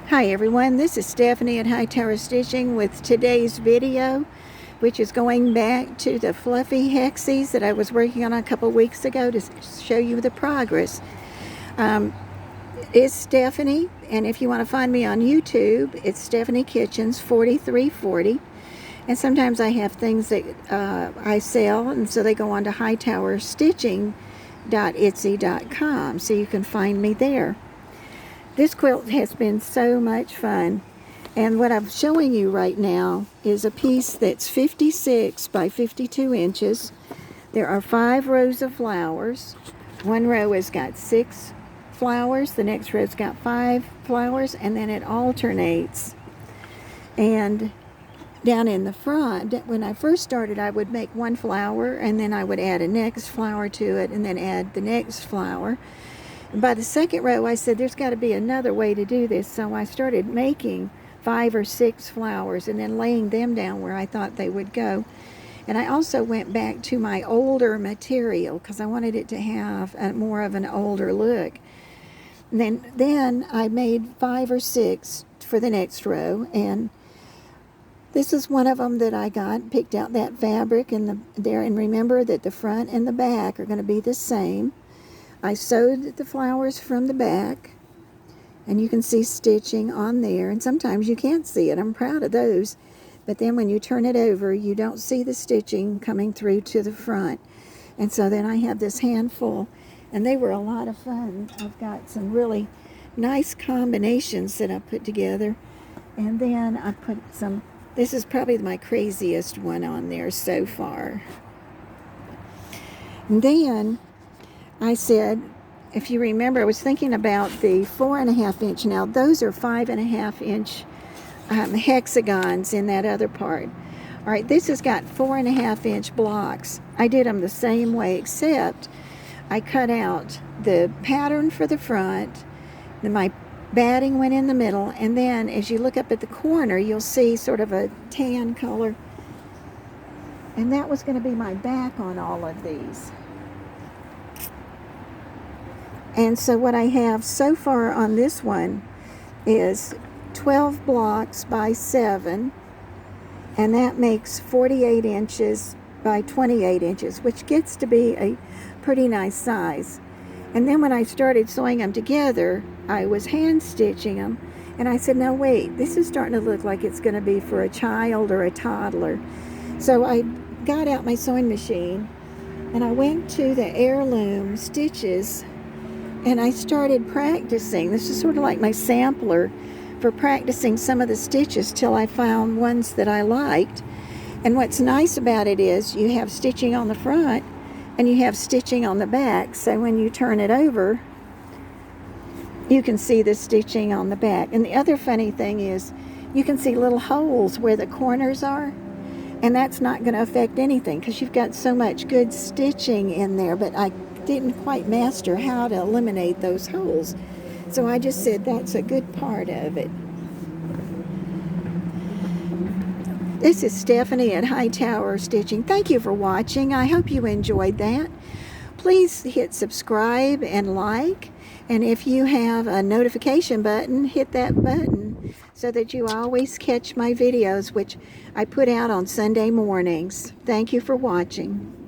Hi everyone, this is Stephanie at Hightower Stitching with today's video, which is going back to the fluffy hexies that I was working on a couple weeks ago to show you the progress. It's Stephanie, and if you want to find me on YouTube, it's Stephanie Kitchens 4340. And sometimes I have things that I sell, and so they go on to hightowerstitching.etsy.com, so you can find me there. This quilt has been so much fun, and what I'm showing you right now is a piece that's 56 by 52 inches. There are 5 rows of flowers. One row has got 6 flowers, the next row's got 5 flowers, and then it alternates. And down in the front, when I first started, I would make 1 flower, and then I would add a next flower to it, and then add the next flower. By the second row, I said there's got to be another way to do this, so I started making 5 or 6 flowers and then laying them down where I thought they would go. And I also went back to my older material because I wanted it to have more of an older look. And then I made 5 or 6 for the next row, and this is one of them that I got, picked out that fabric there, and remember that the front and the back are going to be the same. I sewed the flowers from the back, and you can see stitching on there, and sometimes you can't see it. I'm proud of those, but then when you turn it over, you don't see the stitching coming through to the front. And so then I have this handful, and they were a lot of fun. I've got some really nice combinations that I put together, and then I put some, this is probably my craziest one on there so far. And then I said, if you remember, I was thinking about the 4.5 inch. Now, those are 5.5 inch hexagons in that other part. All right, this has got 4.5 inch blocks. I did them the same way, except I cut out the pattern for the front, then my batting went in the middle, and then as you look up at the corner, you'll see sort of a tan color. And that was going to be my back on all of these. And so what I have so far on this one is 12 blocks by 7, and that makes 48 inches by 28 inches, which gets to be a pretty nice size. And then when I started sewing them together, I was hand stitching them, and I said, no, wait, this is starting to look like it's going to be for a child or a toddler. So I got out my sewing machine, and I went to the heirloom stitches, and I started practicing. This is sort of like my sampler for practicing some of the stitches till I found ones that I liked. And what's nice about it is you have stitching on the front and you have stitching on the back. So when you turn it over, you can see the stitching on the back. And the other funny thing is you can see little holes where the corners are. And that's not going to affect anything because you've got so much good stitching in there. But I didn't quite master how to eliminate those holes, so I just said that's a good part of it. This is Stephanie at Hightower Stitching. Thank you for watching. I hope you enjoyed that. Please hit subscribe and like, and if you have a notification button, hit that button so that you always catch my videos, which I put out on Sunday mornings. Thank you for watching.